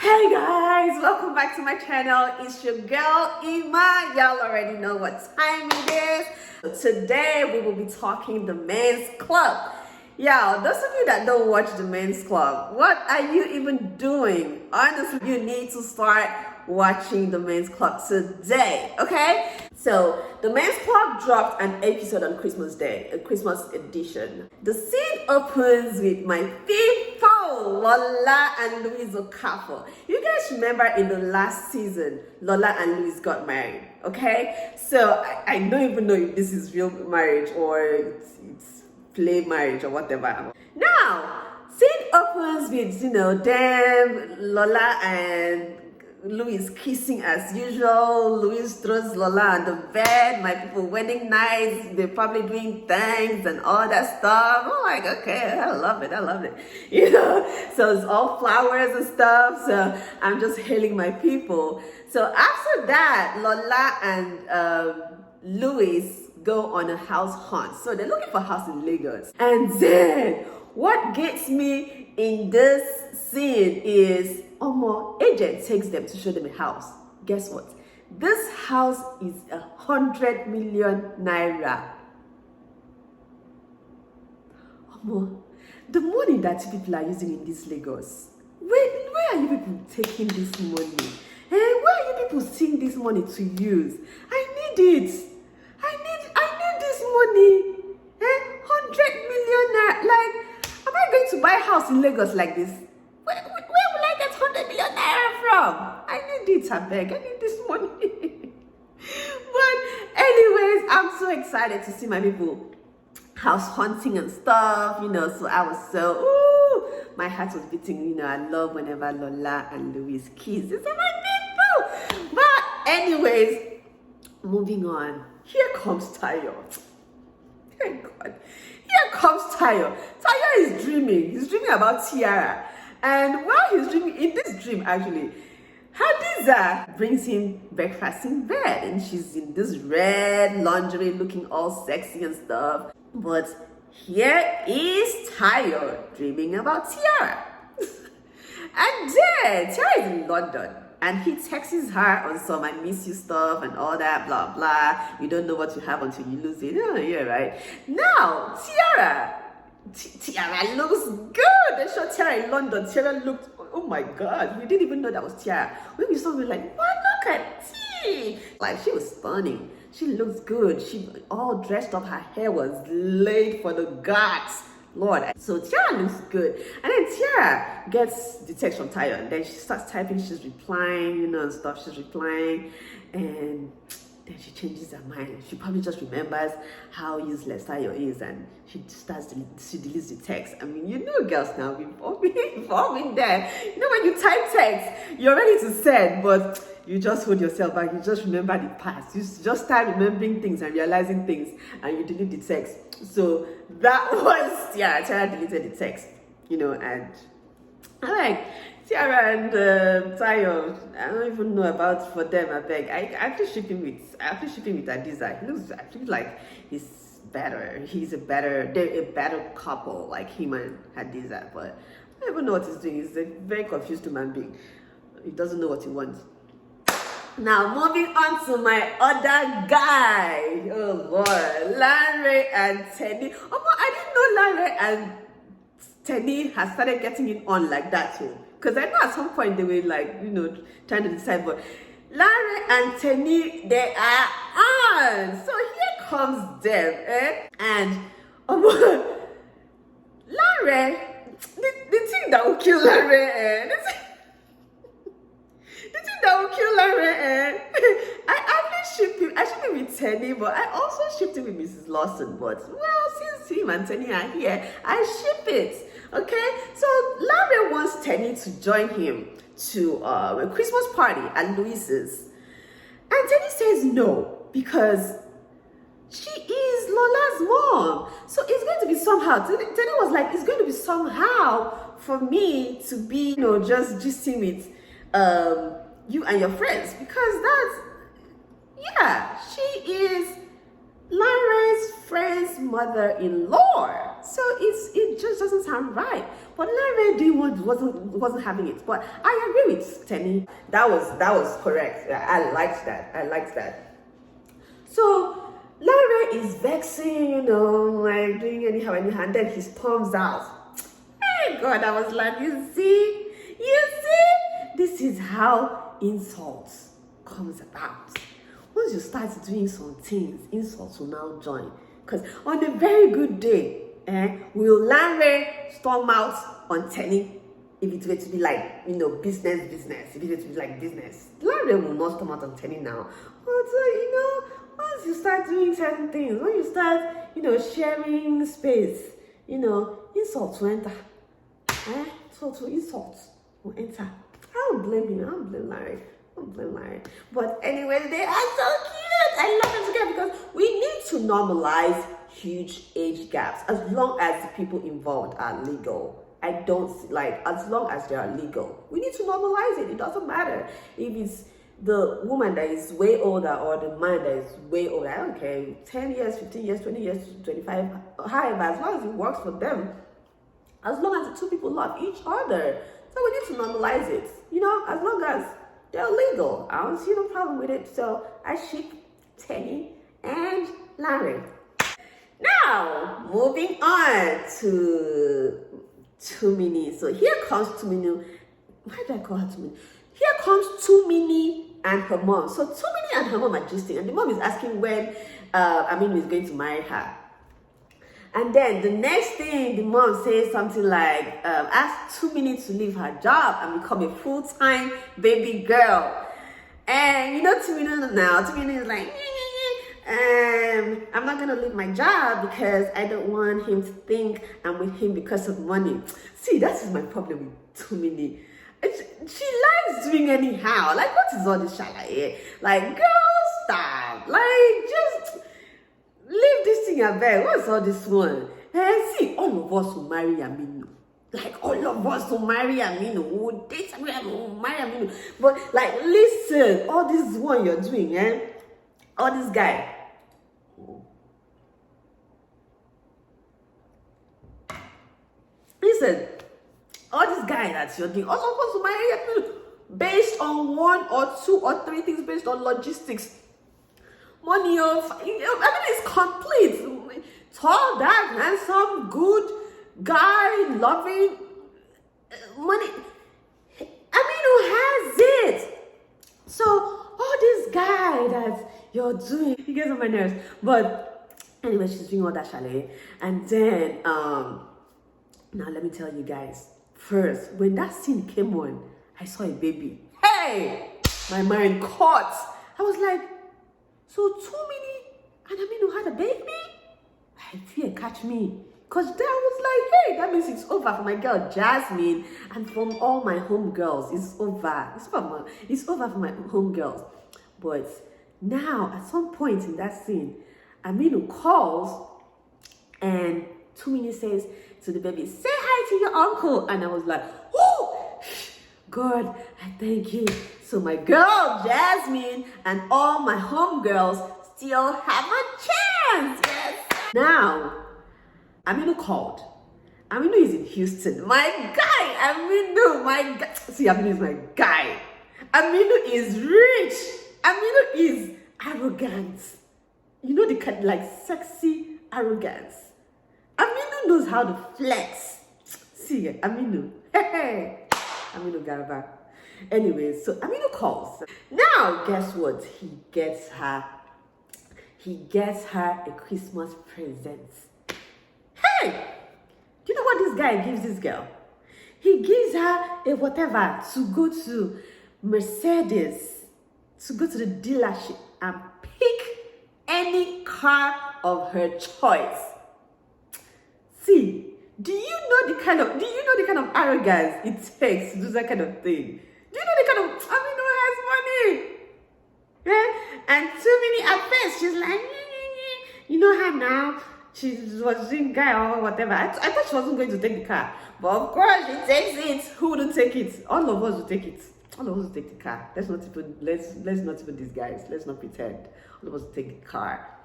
Hey guys, welcome back to my channel. It's your girl Ima. Y'all already know what time it is. Today we will be talking the men's club. Y'all, those of you that don't watch the men's club, what are you even doing? Honestly, you need to start watching the men's club today, okay? So the men's club dropped an episode on Christmas Day, a Christmas edition. The scene opens with my people, Lola and Louis Okafor. You guys remember in the last season, Lola and Louis got married, okay? So I don't even know if this is real marriage or it's play marriage or whatever. Now, scene opens with, them, Lola and Louis kissing as usual. Louis throws Lola on the bed. My people, wedding nights, they're probably doing things and all that stuff. I'm like, okay, I love it. So it's all flowers and stuff. So I'm just hailing my people. So after that, Lola and Louis go on a house hunt. So they're looking for a house in Lagos. And then what gets me in this scene is agent takes them to show them a house. Guess what? This house is 100 million naira. The money that people are using in this Lagos. Where are you people taking this money? Where are you people seeing this money to use? I need it. I need this money. 100 million naira. Like, am I going to buy a house in Lagos like this? Where will I get 100 million naira from? I need it, I beg. I need this money. But anyways, I'm so excited to see my people house hunting and stuff, so I was my heart was beating, I love whenever Lola and Louis kiss. These are my people. But anyways, moving on. Here comes Tayo. Thank God. Here comes Tayo. Tayo is dreaming. He's dreaming about Tiara. And while he's dreaming, in this dream actually, Hadiza brings him breakfast in bed. And she's in this red lingerie looking all sexy and stuff. But here is Tayo dreaming about Tiara. And then Tiara is in London. And he texts her on some I miss you stuff and all that, blah, blah. You don't know what you have until you lose it. Oh, yeah, right. Now, Tiara looks good. They showed Tiara in London. Tiara looked, oh my God. We didn't even know that was Tiara. When we saw her, we were like, wow, look at T. Like, she was stunning. She looks good. She all dressed up. Her hair was laid for the gods. Lord. So Tiara looks good. And then Tiara gets the text from Tayo. And then she starts typing. She's replying, and stuff. She's replying. And then she changes her mind. She probably just remembers how useless Tayo is. And she deletes the text. I mean, girls now, we've all been there. When you type text, you're ready to send, but you just hold yourself back. You just remember the past. You just start remembering things and realizing things, and you delete the text. So that was, Tiara deleted the text, and I like Tiara and Tayo. I don't even know about for them. I beg. I actually shipping with Hadiza. He looks actually like he's better. They're a better couple, like him and Hadiza. But I don't even know what he's doing. He's a very confused human being. He doesn't know what he wants. Now, moving on to my other guy. Oh, Lord. Lanre and Tenny. I didn't know Lanre and Tenny has started getting it on like that too. Because I know at some point they were like, trying to decide. But Lanre and Tenny, they are on. So here comes them. And Lanre, the thing that will kill Lanre, I ship him with Tenny, but I also shipped him with Mrs. Lawson. But since him and Tenny are here, I ship it. Okay, so Lanre wants Tenny to join him to a Christmas party at Louise's, and Tenny says no because she is Lola's mom. So it's going to be somehow. Tenny was like, it's going to be somehow for me to be, just gisting with you and your friends, because she is Lanre's friend's mother-in-law. So it just doesn't sound right. But Larry doing what wasn't having it. But I agree with Tenny. That was correct. I liked that. I liked that. So Larry is vexing, like doing anyhow, and then his thumbs out. Hey God, I was like, you see, this is how insults comes about. Once you start doing some things, insults will now join. Because on a very good day, will Larry storm out on Tenny if it were to be like, business? If it were to be like business, Larry will not storm out on Tenny now. But, once you start doing certain things, when you start, sharing space, insults will enter. So insults will enter. I don't blame him. I don't blame Larry. But anyway, they are so cute. I love them together because we need to normalize huge age gaps as long as the people involved are legal. I don't as long as they are legal, we need to normalize it. It doesn't matter if it's the woman that is way older or the man that is way older. I don't care. 10 years, 15 years, 20 years, 25, however, as long as it works for them, as long as the two people love each other. So we need to normalize it. As long as they're legal, I don't see no problem with it. So I ship Tenny and Larry. Now, moving on to Tumini. So here comes Tumini. Why do I call her Tumini? Here comes Tumini and her mom. So Tumini and her mom are gisting, and the mom is asking when Aminu is going to marry her. And then the next thing, the mom says something like, ask Tumini to leave her job and become a full-time baby girl. And Tumini is like, I'm not going to leave my job because I don't want him to think I'm with him because of money. See, that is my problem with Tumini. She likes doing anyhow. Like, what is all this shalaye? Like, girl, stop. Like, just leave this thing abeg. What's all this one? See, all of us will marry Aminu. Like, all of us will marry Aminu. We will date Aminu. We will marry Aminu. But, like, listen, all this one you're doing, all this guy. Listen, all this guy that you're doing, all of us will marry Aminu based on one or two or three things based on logistics. Money of, it's complete. Tall, dark, handsome, good guy, loving, money. Aminu has it. So all this guy that you're doing, he gets on my nerves. But anyway, she's doing all that chalet, and then now let me tell you guys. First, when that scene came on, I saw a baby. Hey, my mind caught. I was like, so Tumini and Aminu had a baby? I fear catch me. Because then I was like, hey, that means it's over for my girl Jasmine and from all my homegirls. It's over. It's over for my homegirls. But now, at some point in that scene, Aminu calls and Tumini says to the baby, say hi to your uncle. And I was like, oh, God, I thank you. So my girl Jasmine and all my homegirls still have a chance. Yes. Now, Aminu called. Aminu is in Houston. My guy, Aminu, my guy. See, Aminu is my guy. Aminu is rich. Aminu is arrogant. You know the kind, like sexy arrogance. Aminu knows how to flex. See, Aminu. Hey, Aminu Garba. Anyway, so Aminu calls. Now, guess what? He gets her a Christmas present. Hey! Do you know what this guy gives this girl? He gives her a whatever to go to Mercedes, to go to the dealership and pick any car of her choice. See, do you know the kind of arrogance it takes to do that kind of thing? Do you know the kind of Aminu has money? Yeah? And Tumini at first, she's like, you know her now. She was doing guy or whatever. I thought she wasn't going to take the car. But of course, she takes it. Who wouldn't take it? All of us will take it. All of us will take the car. Let's not even disguise. Let's not pretend. All of us will take the car.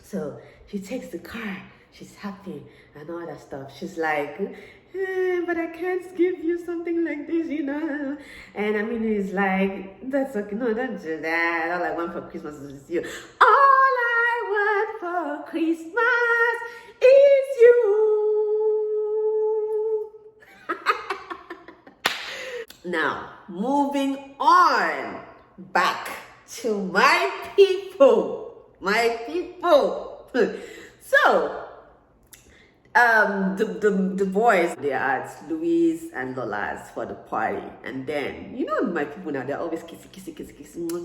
So she takes the car she's happy and all that stuff. She's like, but I can't give you something like this, you know. And I mean, it's like, that's okay, no, don't do that. All I want for Christmas is you. All I want for Christmas is you. Now, moving on back to my people. My people. So, the boys, they asked Louise and Lola's for the party, and then you know my people now, they're always kissy.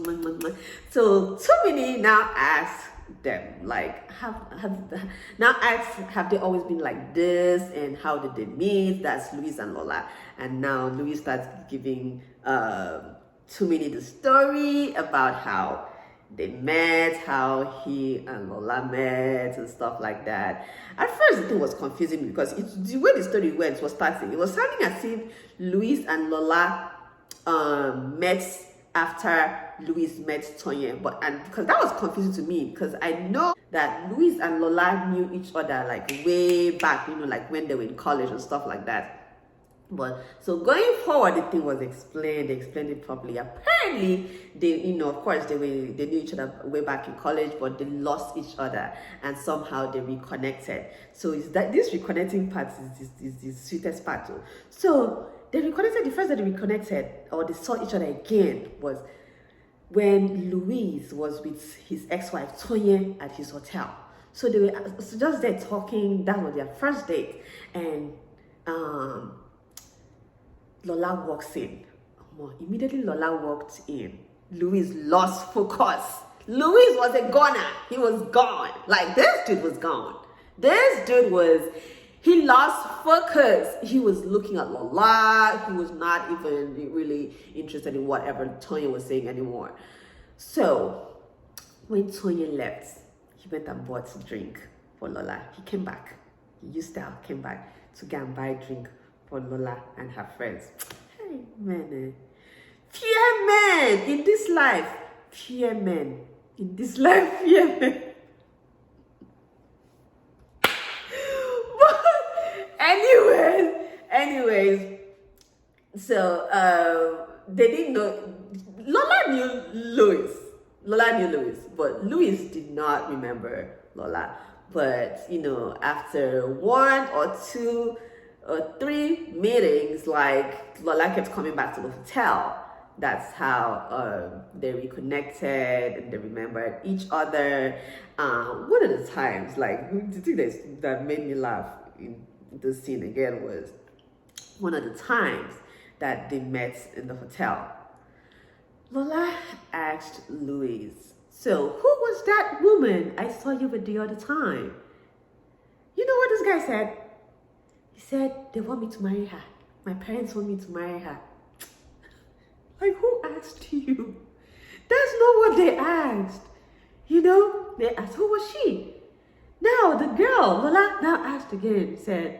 So Tumini now asked them, like, have they always been like this, and how did they meet? That's Louise and Lola. And now Louise starts giving Tumini the story about how they met, how he and Lola met and stuff like that. At first it was confusing because the way the story went was starting, it was sounding as if Louise and Lola met after Louise met Tonya, and because that was confusing to me, because I know that Louise and Lola knew each other like way back, you know, like when they were in college and stuff like that. But so going forward, the thing was explained. They explained it properly. Apparently, they, you know, of course, they knew each other way back in college, but they lost each other, and somehow they reconnected. So is that this reconnecting part is the sweetest part too. So they reconnected. The first that they reconnected, or they saw each other again, was when Louise was with his ex-wife Tonya at his hotel. So they were just there talking. That was their first date, and Lola walks in. Immediately Lola walked in, Louise lost focus. Louise was a goner. He was gone. Like, this dude was gone. He lost focus. He was looking at Lola. He was not even really interested in whatever Tonya was saying anymore. So when Tonya left, he went and bought a drink for Lola. He came back. He used that, came back to go and buy a drink for Lola and her friends. Hey, man. Fear men in this life. Fear men in this life. Fear men. But anyways, so they didn't know. Lola knew Louis, but Louis did not remember Lola. But you know, after 1 or 2 or 3 meetings, like, Lola kept coming back to the hotel. That's how they reconnected and they remembered each other. One of the times, like, the thing that made me laugh in the scene again was one of the times that they met in the hotel. Lola asked Louise, "So who was that woman I saw you with the other time?" You know what this guy said? He said, "They want me to marry her. My parents want me to marry her." Like, who asked you? That's not what they asked. You know, they asked, who was she? Now, the girl, Lola, now asked again, said,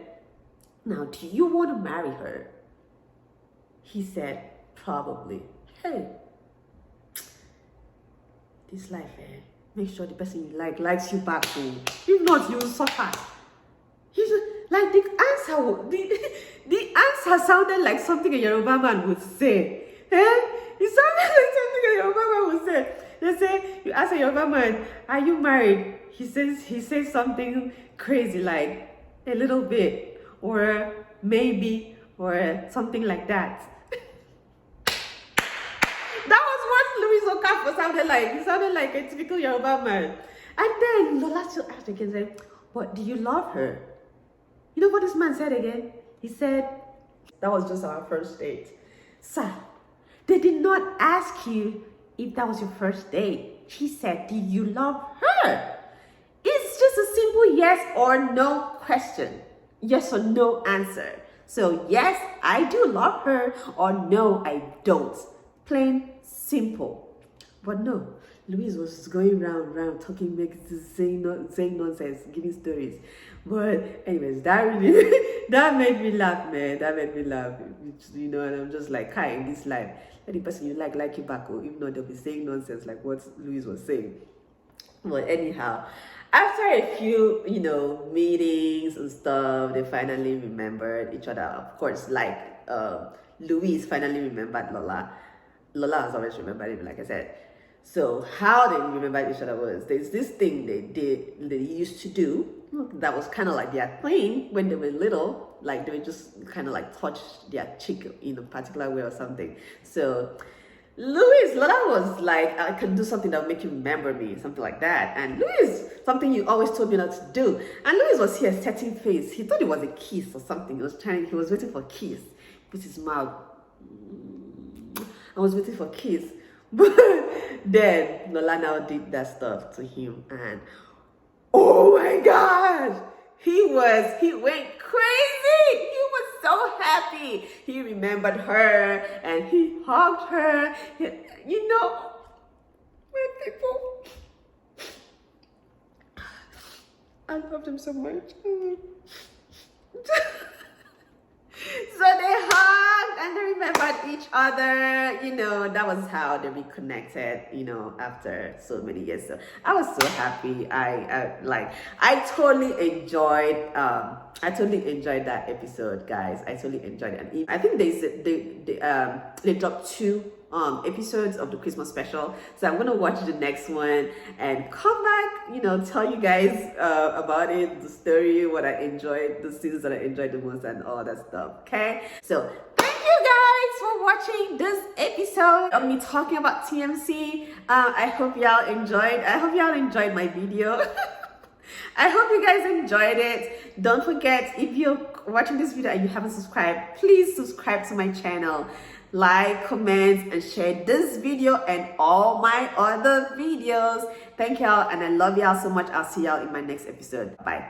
"Now, do you want to marry her?" He said, "Probably." Hey, this life, make sure the person you like likes you back. If not, you will suffer. He's like, the answer sounded like something a Yoruba man would say. It sounded like something a Yoruba man would say. They say, you ask a Yoruba man, "Are you married?" He says something crazy like, "A little bit," or "maybe," or something like that. That was what Louis Okafor sounded like. He sounded like a typical Yoruba man. And then Lola still asked again, said, "But do you love her?" You know what this man said again? He said, "That was just our first date." Sir, they did not ask you if that was your first date. She said, "Do you love her?" It's just a simple yes or no question. Yes or no answer. So yes, I do love her, or no, I don't. Plain simple. But no, Louise was going round talking, saying nonsense, giving stories. But anyways, that made me laugh, man. That made me laugh. You know, and I'm just like, hi, in this life, let the person you like you back, or if not, they'll be saying nonsense like what Louise was saying. But anyhow, After a few, meetings and stuff, they finally remembered each other. Of course, like Louise finally remembered Lola. Lola has always remembered him, like I said. So how they remembered each other was there's this thing they used to do that was kind of like their thing when they were little, like they would just kind of like touch their cheek in a particular way or something. So Lola was like, I can do something that will make you remember me, something like that. And Louis, something you always told me not to do. And Louis was here setting face. He thought it was a kiss or something. He was waiting for a kiss. Put his mouth. I was waiting for a kiss. But then Lola now did that stuff to him, and oh my God, he went crazy. He was so happy. He remembered her and he hugged her. My people, I love them so much. So they hugged and they remembered each other. That was how they reconnected, after so many years. So I was so happy. I totally enjoyed that episode, guys. I totally enjoyed it. And I think they dropped 2 episodes of the Christmas special, so I'm gonna watch the next one and come back, tell you guys about it, the story, what I enjoyed, the scenes that I enjoyed the most, and all that stuff. Okay, so thank you guys for watching this episode of me talking about TMC. I hope y'all enjoyed my video. I hope you guys enjoyed it. Don't forget, if you're watching this video and you haven't subscribed, please subscribe to my channel. Like, comment, and share this video and all my other videos. Thank y'all, and I love y'all so much. I'll see y'all in my next episode. Bye.